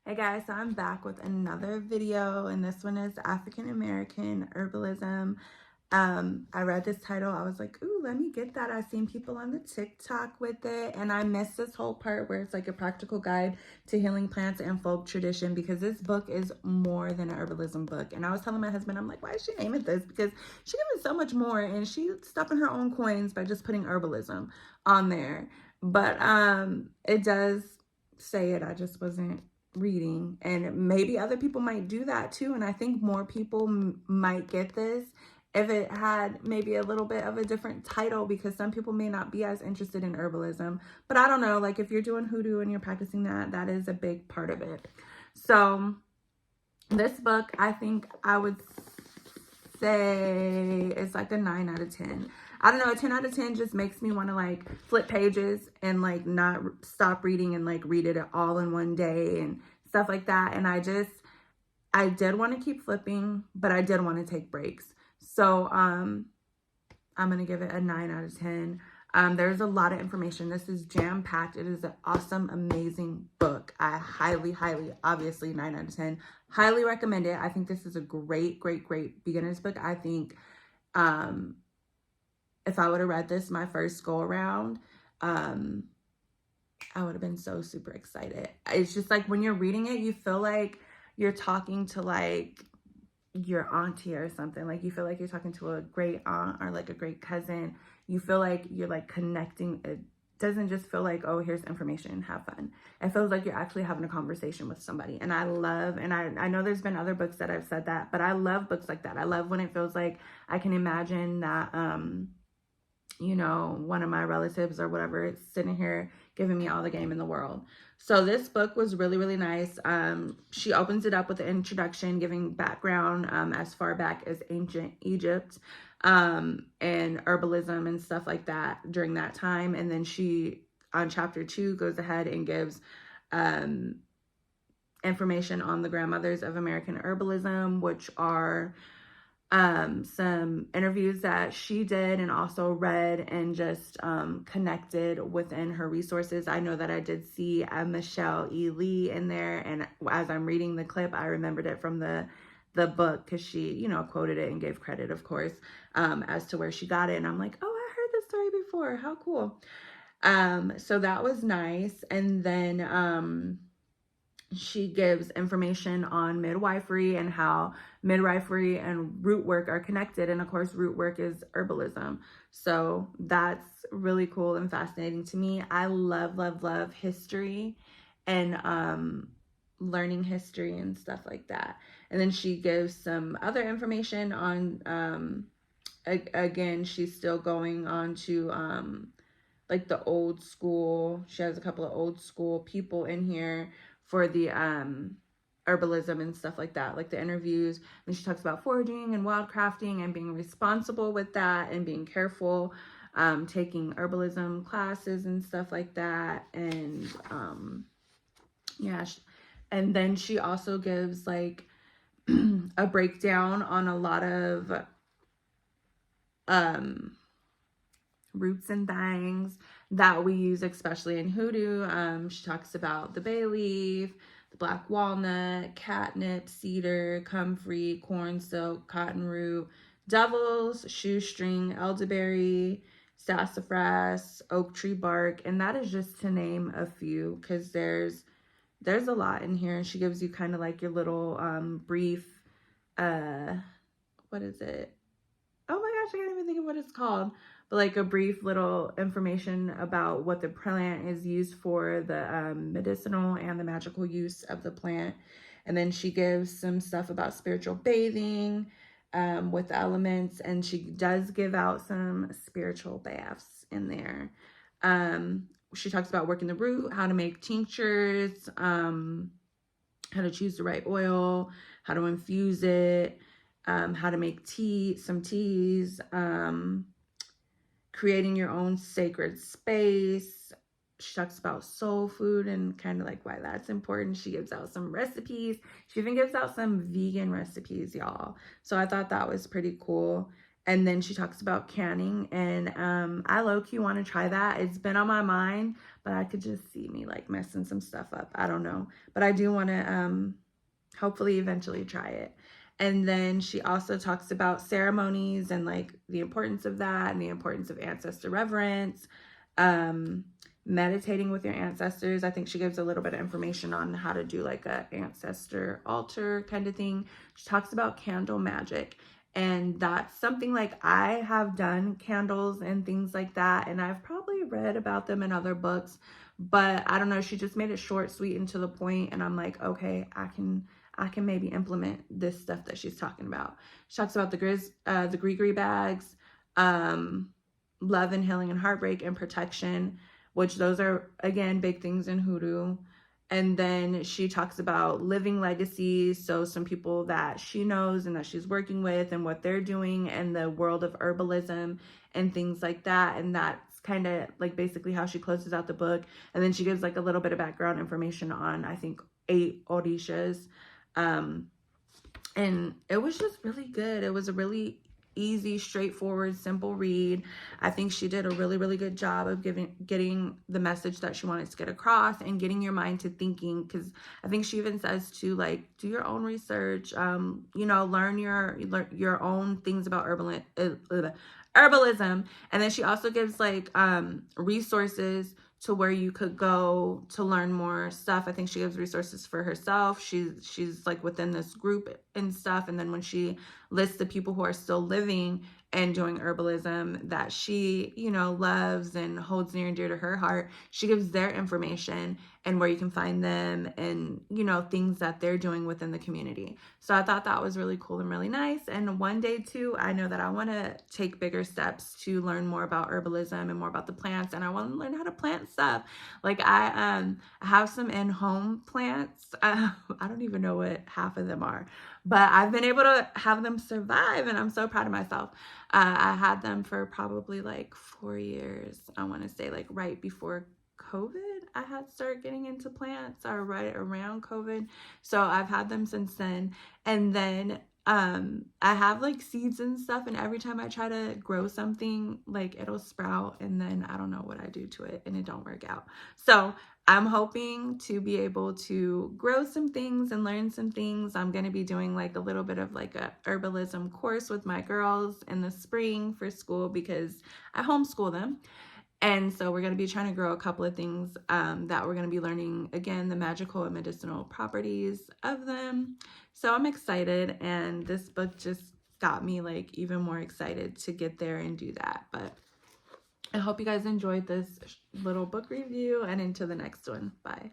Hey guys, so I'm back with another video, and this one is African American Herbalism. I read this title, I was like, ooh, let me get that. I've seen people on the TikTok with it, and I missed this whole part where it's like a practical guide to healing plants and folk tradition, because this book is more than an herbalism book. And I was telling my husband, I'm like, why is she naming it this? Because she gives so much more, and she's stuffing her own coins by just putting herbalism on there. But it does say it, I just wasn't reading, and maybe other people might do that too. And I think more people might get this if it had maybe a little bit of a different title, because some people may not be as interested in herbalism. But I don't know, like if you're doing hoodoo and you're practicing that, that is a big part of it. So this book, I think I would say it's like a 9 out of 10. I don't know, a 10 out of 10 just makes me want to like flip pages and like not stop reading and like read it all in one day and stuff like that. And I did want to keep flipping, but I did want to take breaks. So I'm going to give it a 9 out of 10. There's a lot of information. This is jam-packed. It is an awesome, amazing book. I highly, obviously 9 out of 10, highly recommend it. I think this is a great beginner's book. I think if I would have read this my first go around, I would have been so super excited. It's just like when you're reading it, you feel like you're talking to like your auntie or something. Like you feel like you're talking to a great aunt or like a great cousin. You feel like you're like connecting. It doesn't just feel like, oh, here's information, have fun. It feels like you're actually having a conversation with somebody. And I love, and I know there's been other books that I've said that, but I love books like that. I love when it feels like I can imagine that, you know, one of my relatives or whatever is sitting here giving me all the game in the world. So this book was really nice. She opens it up with an introduction, giving background as far back as ancient Egypt, and herbalism and stuff like that during that time. And then she, on chapter 2, goes ahead and gives information on the grandmothers of American herbalism, which are some interviews that she did and also read and just connected within her resources. I know that I did see Michelle E. Lee in there, and as I'm reading the clip, I remembered it from the book because she, you know, quoted it and gave credit, of course, as to where she got it. And I'm like, oh, I heard this story before. How cool. So that was nice. And then she gives information on midwifery and how midwifery and root work are connected. And of course, root work is herbalism. So that's really cool and fascinating to me. I love history and learning history and stuff like that. And then she gives some other information on, again, she's still going on to like the old school. She has a couple of old school people in here for the herbalism and stuff like that, like the interviews. And she talks about foraging and wildcrafting and being responsible with that and being careful, taking herbalism classes and stuff like that. And yeah, and then she also gives like a breakdown on a lot of roots and things that we use, especially in hoodoo. She talks about the bay leaf, the black walnut, catnip, cedar, comfrey, corn silk, cotton root, devil's shoestring, elderberry, sassafras, oak tree bark. And that is just to name a few, because there's a lot in here. And she gives you kind of like your little brief, what is it? Oh my gosh, I can't even think of what it's called. But like a brief little information about what the plant is used for, the medicinal and the magical use of the plant. And then she gives some stuff about spiritual bathing with the elements. And she does give out some spiritual baths in there. She talks about working the root, how to make tinctures, how to choose the right oil, how to infuse it, how to make some teas, creating your own sacred space. She talks about soul food and kind of like why that's important. She gives out some recipes. She even gives out some vegan recipes, y'all. So I thought that was pretty cool. And then she talks about canning, and I low-key want to try that. It's been on my mind, but I could just see me like messing some stuff up. I don't know. But I do want to hopefully eventually try it. And then she also talks about ceremonies and like the importance of that and the importance of ancestor reverence, meditating with your ancestors. I think she gives a little bit of information on how to do like a ancestor altar kind of thing. She talks about candle magic. And that's something like I have done candles and things like that. And I've probably read about them in other books, but I don't know. She just made it short, sweet, and to the point. And I'm like, okay, I can maybe implement this stuff that she's talking about. She talks about the gree bags, love and healing and heartbreak and protection, which those are, again, big things in hoodoo. And then she talks about living legacies. So some people that she knows and that she's working with and what they're doing in the world of herbalism and things like that. And that's kind of like basically how she closes out the book. And then she gives like a little bit of background information on, I think, 8 orishas. And it was just really good. It was a really easy, straightforward, simple read. I think she did a really, really good job of getting the message that she wanted to get across and getting your mind to thinking, because I think she even says to like do your own research, learn your own things about herbalism. And then she also gives like resources to where you could go to learn more stuff. I think she gives resources for herself. She's like within this group and stuff. And then when she lists the people who are still living and doing herbalism that she, loves and holds near and dear to her heart, she gives their information and where you can find them and, things that they're doing within the community. So I thought that was really cool and really nice. And one day too, I know that I want to take bigger steps to learn more about herbalism and more about the plants. And I want to learn how to plant stuff. Like I have some in-home plants. I don't even know what half of them are, but I've been able to have them survive, and I'm so proud of myself. I had them for probably like 4 years. I want to say like right before COVID, I had started getting into plants, or right around COVID. So I've had them since then. And then I have like seeds and stuff, and every time I try to grow something, like it'll sprout, and then I don't know what I do to it and it don't work out. So I'm hoping to be able to grow some things and learn some things. I'm going to be doing like a little bit of like a herbalism course with my girls in the spring for school, because I homeschool them. And so we're going to be trying to grow a couple of things that we're going to be learning, again, the magical and medicinal properties of them. So I'm excited, and this book just got me like even more excited to get there and do that. But I hope you guys enjoyed this little book review, and until the next one. Bye.